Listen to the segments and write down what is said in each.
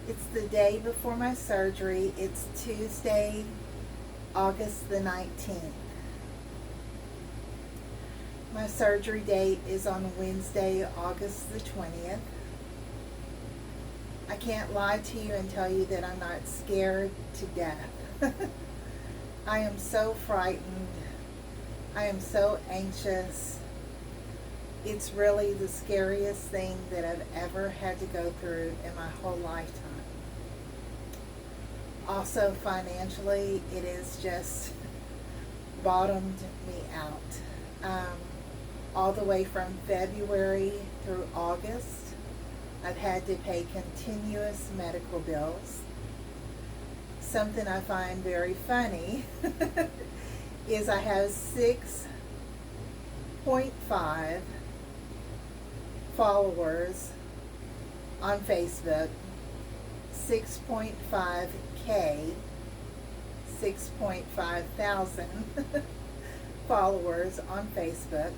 It's the day before my surgery. It's Tuesday, August the 19th. My surgery date is on Wednesday, August the 20th. I can't lie to you and tell you that I'm not scared to death. I am so frightened. I am so anxious. It's really the scariest thing that I've ever had to go through in my whole lifetime. Also, financially, it has just bottomed me out. All the way from February through August, I've had to pay continuous medical bills. Something I find very funny is I have 6.5 followers on Facebook, 6.5K, 6.5 thousand followers on Facebook.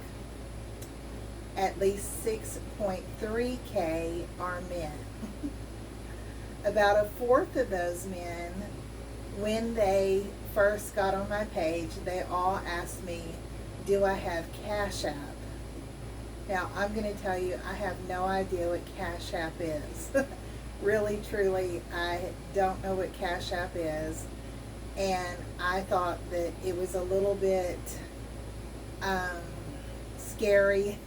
At least 6.3K are men. About a fourth of those men, when they first got on my page, they all asked me, do I have Cash App? Now, I'm going to tell you, I have no idea what Cash App is. Really, truly, I don't know what Cash App is. And I thought that it was a little bit scary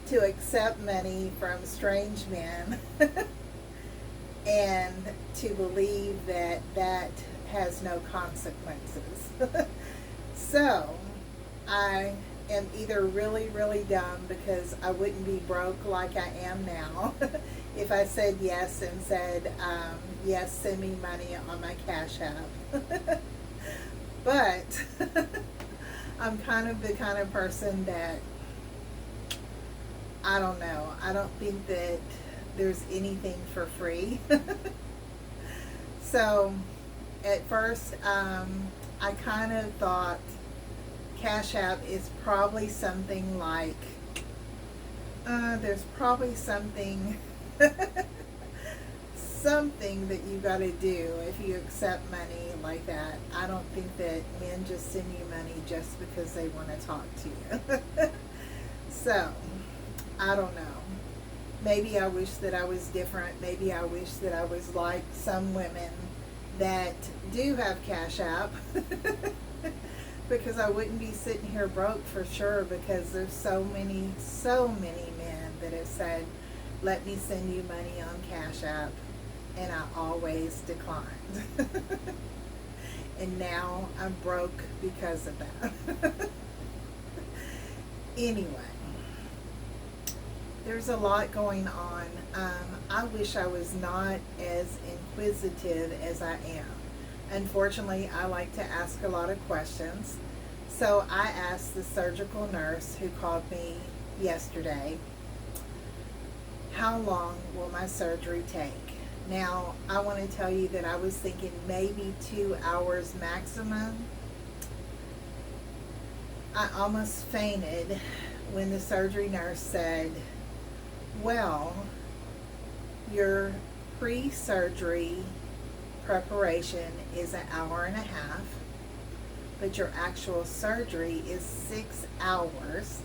to accept money from strange men and to believe that that has no consequences. So I am either really, really dumb because I wouldn't be broke like I am now if I said yes and said, yes, send me money on my Cash App. But I'm kind of the kind of person that, I don't know, I don't think that there's anything for free. So at first, I kind of thought Cash App is probably something like, there's probably something something that you got to do if you accept money like that. I don't think that men just send you money just because they want to talk to you. So, I don't know. Maybe I wish that I was different. Maybe I wish that I was like some women that do have Cash App. Because I wouldn't be sitting here broke for sure, because there's so many men that have said, let me send you money on Cash App, and I always declined. And now I'm broke because of that. Anyway, there's a lot going on. I wish I was not as inquisitive as I am. Unfortunately, I like to ask a lot of questions. So I asked the surgical nurse who called me yesterday, how long will my surgery take? Now, I want to tell you that I was thinking maybe 2 hours maximum. I almost fainted when the surgery nurse said, well, your pre-surgery preparation is an hour and a half, but your actual surgery is 6 hours.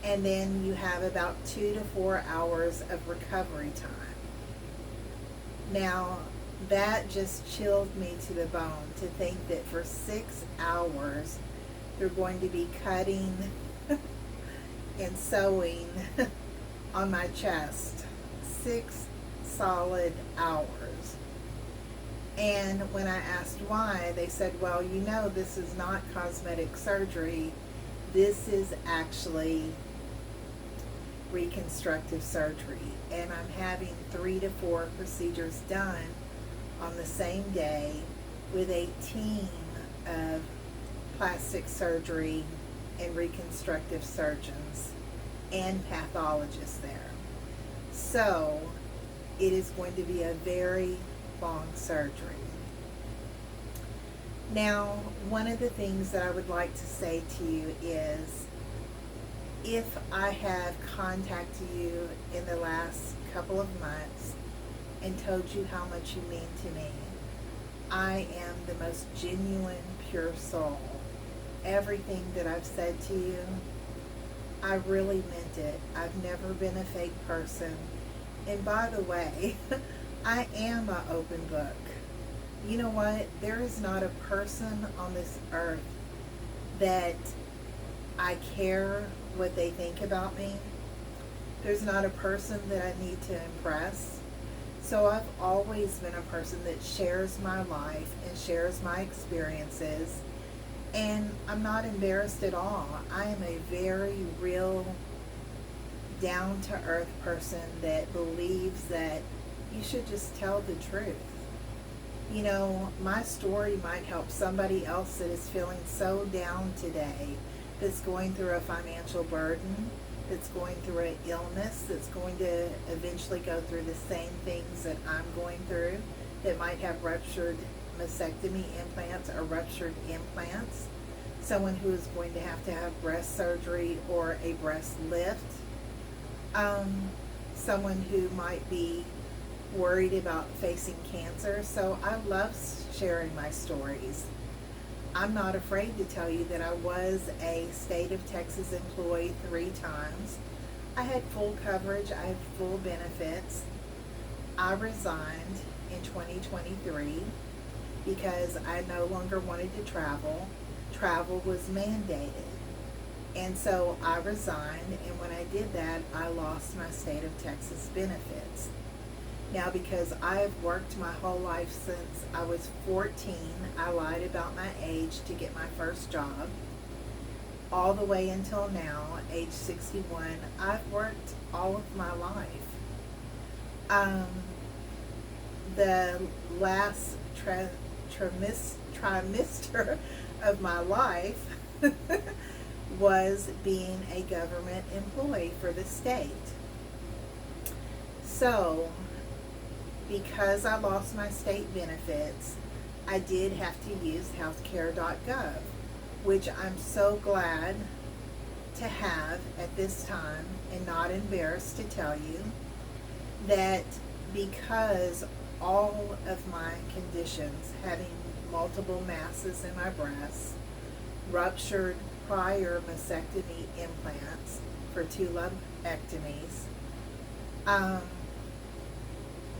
And then you have about 2 to 4 hours of recovery time. Now, that just chilled me to the bone to think that for 6 hours you're going to be cutting and sewing on my chest. 6 solid hours. And when I asked why, they said, well, you know, this is not cosmetic surgery. This is actually reconstructive surgery. And I'm having 3 to 4 procedures done on the same day with a team of plastic surgery and reconstructive surgeons and pathologists there. So it is going to be a very long surgery. Now, one of the things that I would like to say to you is, if I have contacted you in the last couple of months and told you how much you mean to me, I am the most genuine, pure soul. Everything that I've said to you, I really meant it. I've never been a fake person. And by the way, I am an open book. You know what? There is not a person on this earth that I care what they think about me. There's not a person that I need to impress. So I've always been a person that shares my life and shares my experiences. And I'm not embarrassed at all. I am a very real, down-to-earth person that believes that you should just tell the truth. You know, my story might help somebody else that is feeling so down today, that's going through a financial burden, that's going through an illness, that's going to eventually go through the same things that I'm going through, that might have ruptured mastectomy implants or ruptured implants, someone who is going to have breast surgery or a breast lift, someone who might be worried about facing cancer. So I love sharing my stories. I'm not afraid to tell you that I was a state of Texas employee 3 times. I had full coverage. I had full benefits. I resigned in 2023 because I no longer wanted to travel. Travel was mandated. And so I resigned, and when I did that, I lost my state of Texas benefits. Now, because I have worked my whole life since I was 14, I lied about my age to get my first job. All the way until now, age 61, I've worked all of my life. The last trimester of my life was being a government employee for the state. So, because I lost my state benefits, I did have to use healthcare.gov, which I'm so glad to have at this time, and not embarrassed to tell you that because all of my conditions, having multiple masses in my breasts, ruptured prior mastectomy implants for 2 lumpectomies,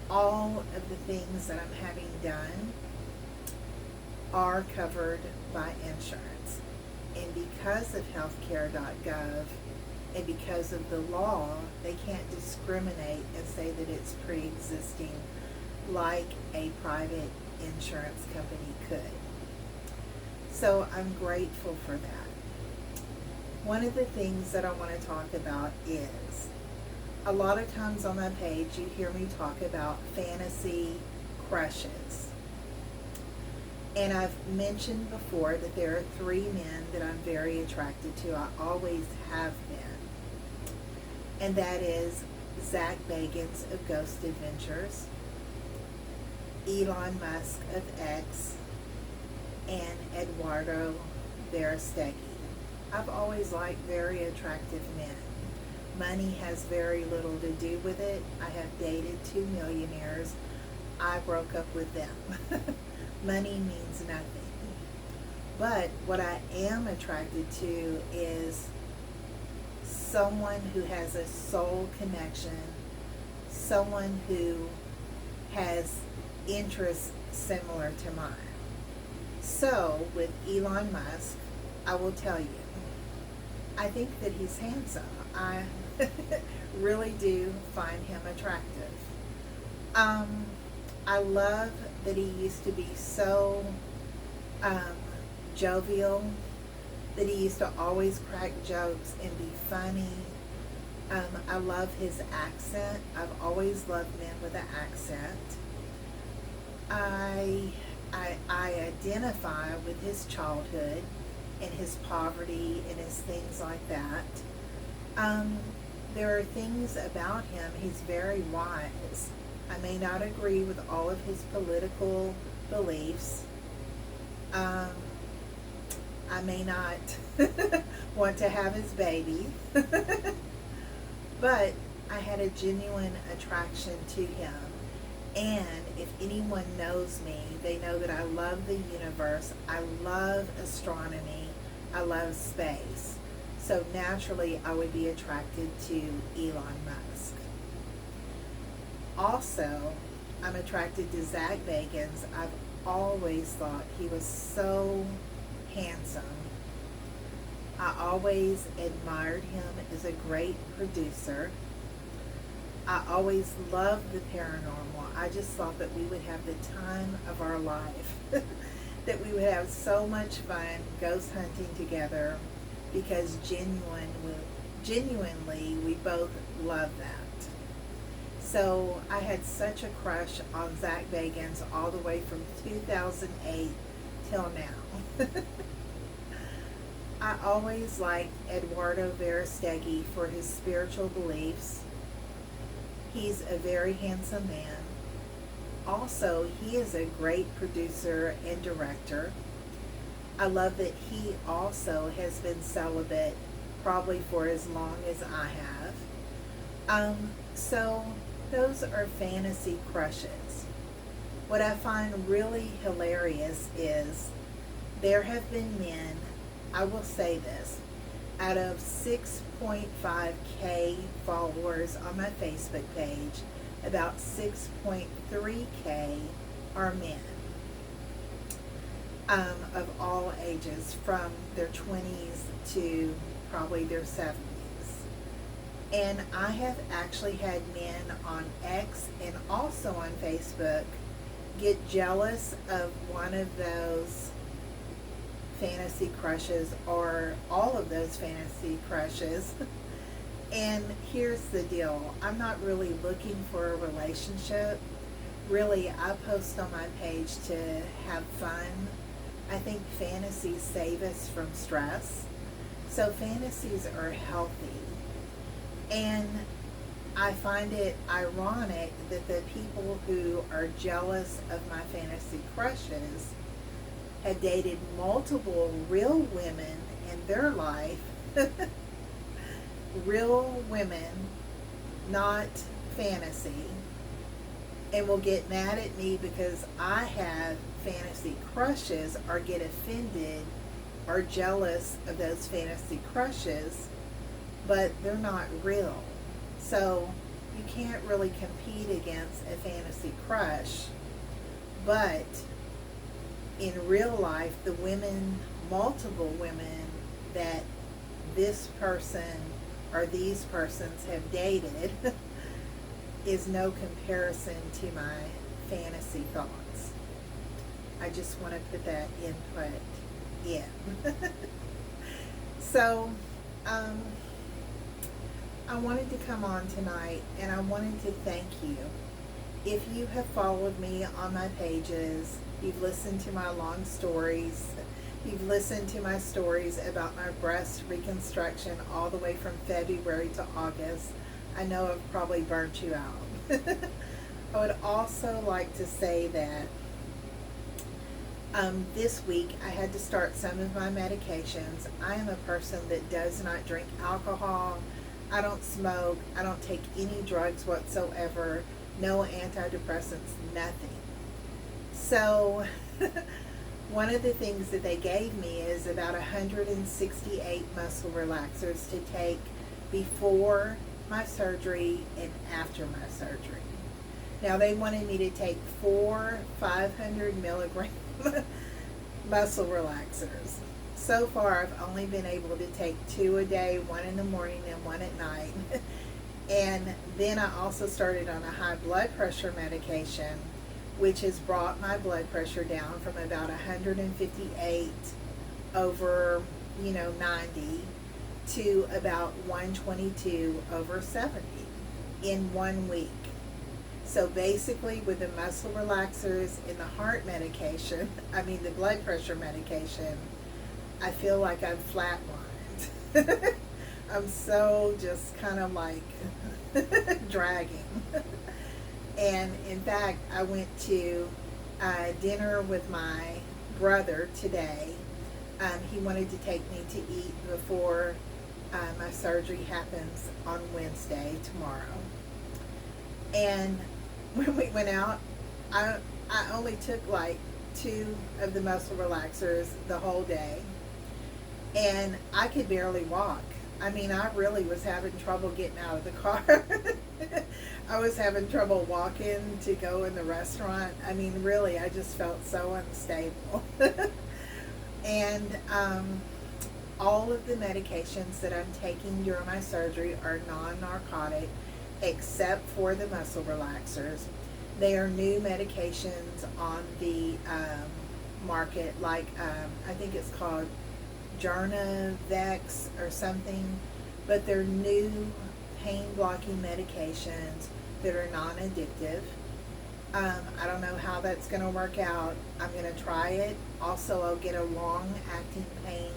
all of the things that I'm having done are covered by insurance. And because of healthcare.gov and because of the law, they can't discriminate and say that it's pre-existing like a private insurance company could. So I'm grateful for that. One of the things that I want to talk about is, a lot of times on my page you hear me talk about fantasy crushes. And I've mentioned before that there are 3 men that I'm very attracted to. I always have been. And that is Zach Bagans of Ghost Adventures, Elon Musk of X, and Eduardo Verastegui. I've always liked very attractive men. Money has very little to do with it. I have dated 2 millionaires. I broke up with them. Money means nothing. But what I am attracted to is someone who has a soul connection, someone who has interests similar to mine. So, with Elon Musk, I will tell you, I think that he's handsome. I really do find him attractive. I love that he used to be so jovial, that he used to always crack jokes and be funny. I love his accent. I've always loved men with an accent. I identify with his childhood and his poverty and his things like that. There are things about him, he's very wise. I may not agree with all of his political beliefs, I may not want to have his baby, but I had a genuine attraction to him. And if anyone knows me, they know that I love the universe, I love astronomy, I love space. So naturally, I would be attracted to Elon Musk. Also, I'm attracted to Zach Bagans. I've always thought he was so handsome. I always admired him as a great producer. I always loved the paranormal. I just thought that we would have the time of our life. That we would have so much fun ghost hunting together because genuinely we both love that. So I had such a crush on Zach Bagans all the way from 2008 till now. I always liked Eduardo Verastegui for his spiritual beliefs. He's a very handsome man. Also, he is a great producer and director. I love that he also has been celibate probably for as long as I have. So those are fantasy crushes. What I find really hilarious is there have been men, I will say this, out of 6.5K followers on my Facebook page, about 6.3K are men of all ages, from their 20s to probably their 70s. And I have actually had men on X and also on Facebook get jealous of one of those fantasy crushes or all of those fantasy crushes. And here's the deal. I'm not really looking for a relationship. Really, I post on my page to have fun. I think fantasies save us from stress. So fantasies are healthy. And I find it ironic that the people who are jealous of my fantasy crushes have dated multiple real women in their life. Real women, not fantasy, and will get mad at me because I have fantasy crushes or get offended or jealous of those fantasy crushes, but they're not real. So you can't really compete against a fantasy crush. But in real life, the women, multiple women that this person or these persons have dated is no comparison to my fantasy thoughts. I just want to put that input in. So, I wanted to come on tonight and I wanted to thank you. If you have followed me on my pages, you've listened to my long stories, you've listened to my stories about my breast reconstruction all the way from February to August, I know I've probably burnt you out. I would also like to say that this week I had to start some of my medications. I am a person that does not drink alcohol. I don't smoke. I don't take any drugs whatsoever. No antidepressants, nothing. So one of the things that they gave me is about 168 muscle relaxers to take before my surgery and after my surgery. Now they wanted me to take 4 500 milligram muscle relaxers. So far I've only been able to take 2 a day, 1 in the morning and 1 at night. And then I also started on a high blood pressure medication, which has brought my blood pressure down from about 158 over 90 to about 122 over 70 in 1 week. So basically with the muscle relaxers and the heart medication, the blood pressure medication, I feel like I'm flatlined. I'm so just kind of like dragging. And in fact, I went to dinner with my brother today. He wanted to take me to eat before my surgery happens on Wednesday, tomorrow. And when we went out, I only took like 2 of the muscle relaxers the whole day, and I could barely walk. I mean, I really was having trouble getting out of the car. I was having trouble walking to go in the restaurant. I mean, really, I just felt so unstable. And all of the medications that I'm taking during my surgery are non-narcotic, except for the muscle relaxers. They are new medications on the market, like I think it's called Journavex or something, but they're new pain blocking medications that are non-addictive. I don't know how that's going to work out. I'm going to try it. Also, I'll get a long-acting pain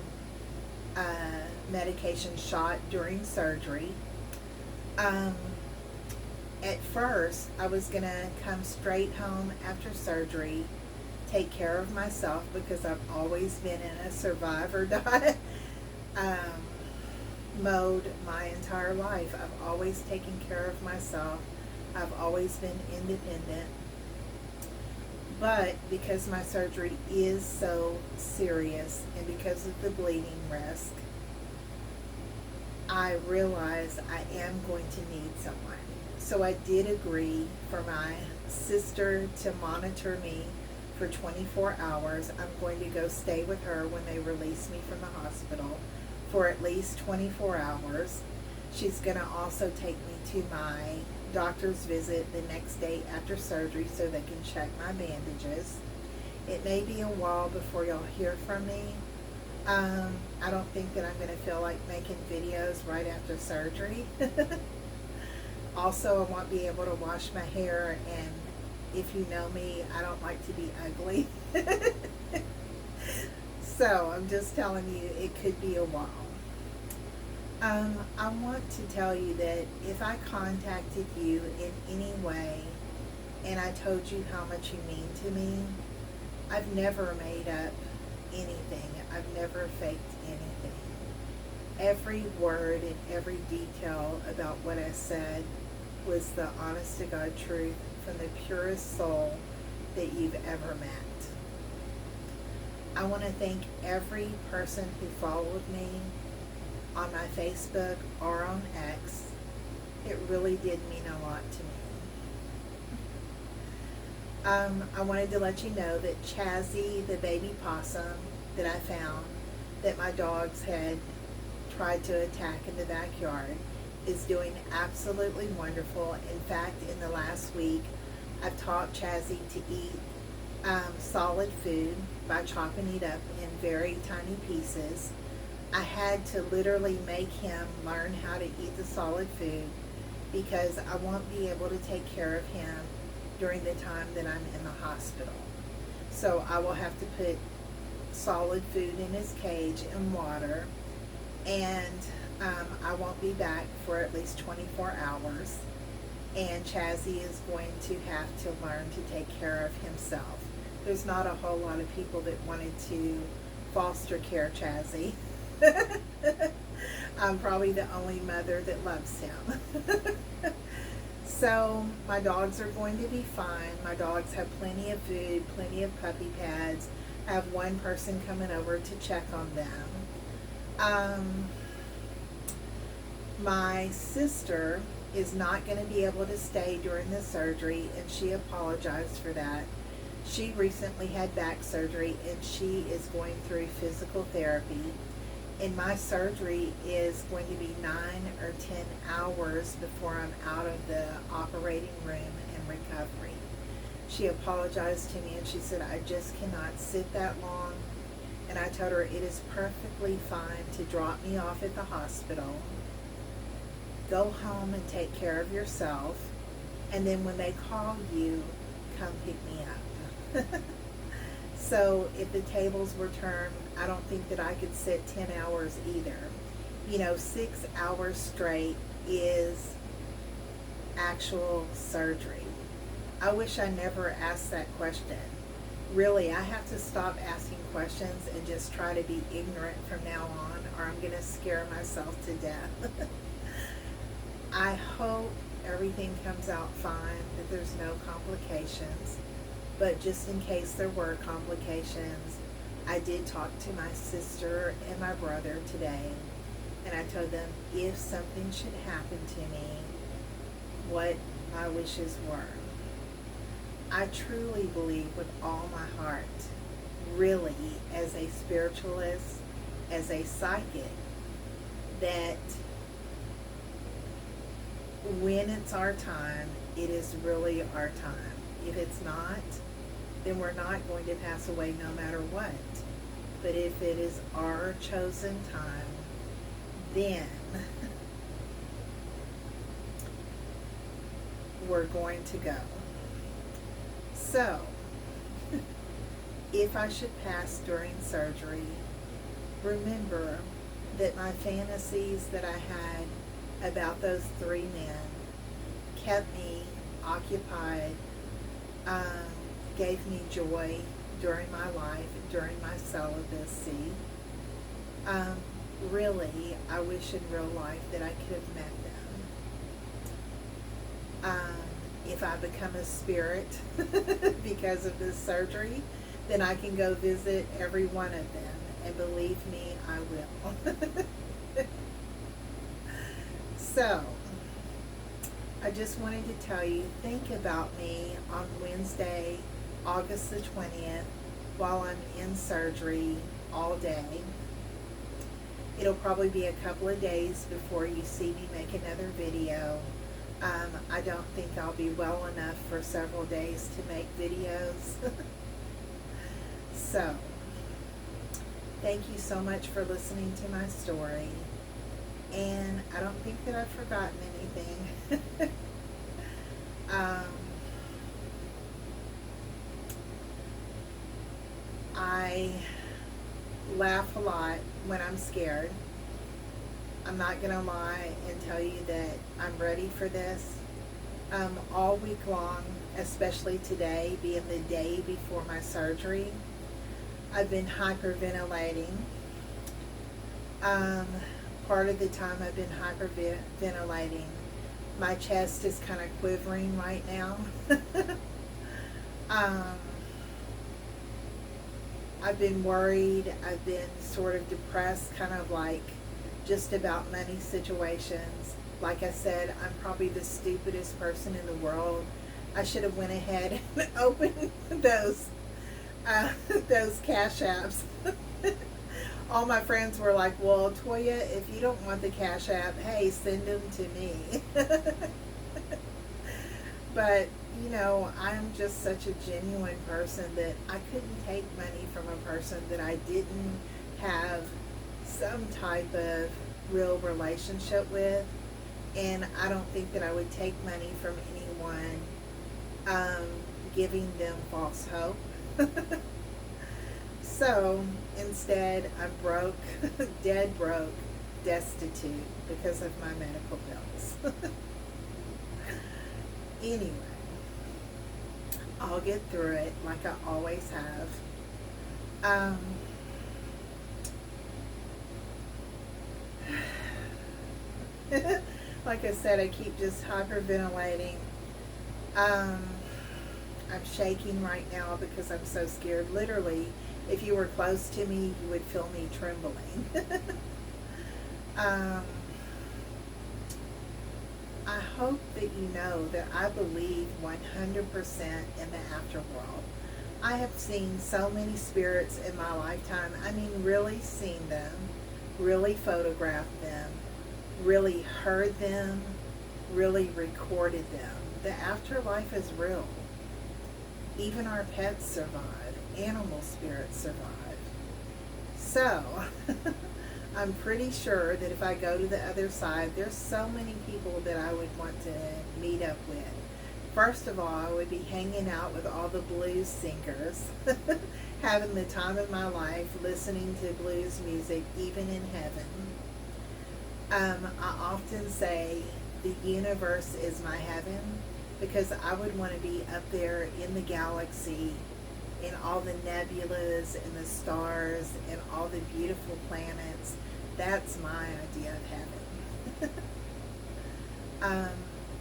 medication shot during surgery. At first, I was going to come straight home after surgery, take care of myself, because I've always been in a survive or die mode my entire life. I've always taken care of myself. I've always been independent. But because my surgery is so serious and because of the bleeding risk, I realize I am going to need someone. So I did agree for my sister to monitor me for 24 hours. I'm going to go stay with her when they release me from the hospital for at least 24 hours. She's going to also take me to my doctor's visit the next day after surgery so they can check my bandages. It may be a while before you'll hear from me. I don't think that I'm going to feel like making videos right after surgery. Also, I won't be able to wash my hair, and if you know me, I don't like to be ugly. So I'm just telling you, it could be a while. I want to tell you that if I contacted you in any way and I told you how much you mean to me, I've never made up anything. I've never faked anything. Every word and every detail about what I said was the honest to God truth from the purest soul that you've ever met. I want to thank every person who followed me on my Facebook or on X. It really did mean a lot to me. I wanted to let you know that Chazzy, the baby possum that I found, that my dogs had tried to attack in the backyard, is doing absolutely wonderful. In fact, in the last week, I've taught Chazzy to eat solid food by chopping it up in very tiny pieces. I had to literally make him learn how to eat the solid food because I won't be able to take care of him during the time that I'm in the hospital. So I will have to put solid food in his cage and water, and I won't be back for at least 24 hours. And Chazzy is going to have to learn to take care of himself. There's not a whole lot of people that wanted to foster care Chazzy. I'm probably the only mother that loves him. So my dogs are going to be fine. My dogs have plenty of food, plenty of puppy pads. I have one person coming over to check on them. My sister is not going to be able to stay during the surgery, and she apologized for that. She recently had back surgery, and she is going through physical therapy. And my surgery is going to be 9 or 10 hours before I'm out of the operating room and recovery. She apologized to me and she said, I just cannot sit that long. And I told her it is perfectly fine to drop me off at the hospital, go home and take care of yourself, and then when they call you, come pick me up. So if the tables were turned, I don't think that I could sit 10 hours either. 6 hours straight is actual surgery. I wish I never asked that question. Really, I have to stop asking questions and just try to be ignorant from now on, or I'm going to scare myself to death. I hope everything comes out fine, that there's no complications. But just in case there were complications, I did talk to my sister and my brother today, and I told them if something should happen to me, what my wishes were. I truly believe with all my heart, really, as a spiritualist, as a psychic, that when it's our time, it is really our time. If it's not, then we're not going to pass away no matter what. But if it is our chosen time, then we're going to go. So, if I should pass during surgery, remember that my fantasies that I had about those three men kept me occupied, gave me joy during my life, during my celibacy. Really, I wish in real life that I could have met them. If I become a spirit because of this surgery, then I can go visit every one of them. And believe me, I will. So, I just wanted to tell you, think about me on Wednesday, August the 20th, while I'm in surgery all day. It'll probably be a couple of days before you see me make another video. I don't think I'll be well enough for several days to make videos. So, thank you so much for listening to my story. And I don't think that I've forgotten anything. I laugh a lot when I'm scared. I'm not going to lie and tell you that I'm ready for this. All week long, especially today, being the day before my surgery, I've been hyperventilating. Part of the time I've been hyperventilating, my chest is kind of quivering right now. I've been worried. I've been sort of depressed, kind of like just about money situations. Like I said, I'm probably the stupidest person in the world. I should have went ahead and opened those Cash Apps. All my friends were like, well, Toya, if you don't want the Cash App, hey, send them to me. But, you know, I'm just such a genuine person that I couldn't take money from a person that I didn't have some type of real relationship with. And I don't think that I would take money from anyone giving them false hope. So instead, I'm broke, dead broke, destitute because of my medical bills. Anyway, I'll get through it like I always have. Like I said, I keep just hyperventilating. I'm shaking right now because I'm so scared. Literally, if you were close to me, you would feel me trembling. I hope that you know that I believe 100% in the afterworld. I have seen so many spirits in my lifetime. I mean, really seen them, really photographed them, really heard them, really recorded them. The afterlife is real. Even our pets survive. Animal spirits survive. So, I'm pretty sure that if I go to the other side, there's so many people that I would want to meet up with. First of all, I would be hanging out with all the blues singers, having the time of my life, listening to blues music, even in heaven. I often say the universe is my heaven because I would want to be up there in the galaxy and all the nebulas and the stars and all the beautiful planets. That's my idea of heaven.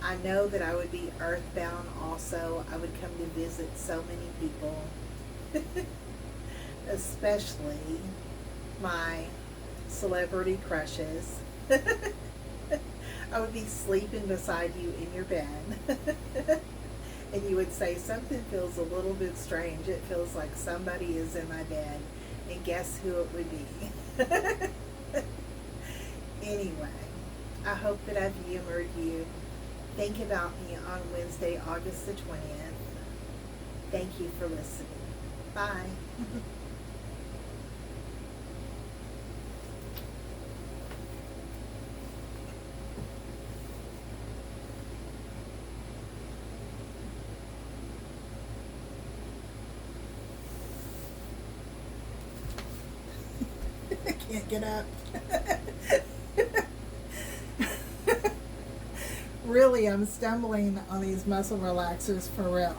I know that I would be earthbound also. I would come to visit so many people, especially my celebrity crushes. I would be sleeping beside you in your bed. And you would say, something feels a little bit strange. It feels like somebody is in my bed. And guess who it would be? Anyway, I hope that I've humored you. Think about me on Wednesday, August the 20th. Thank you for listening. Bye. I can't get up. Really, I'm stumbling on these muscle relaxers for real.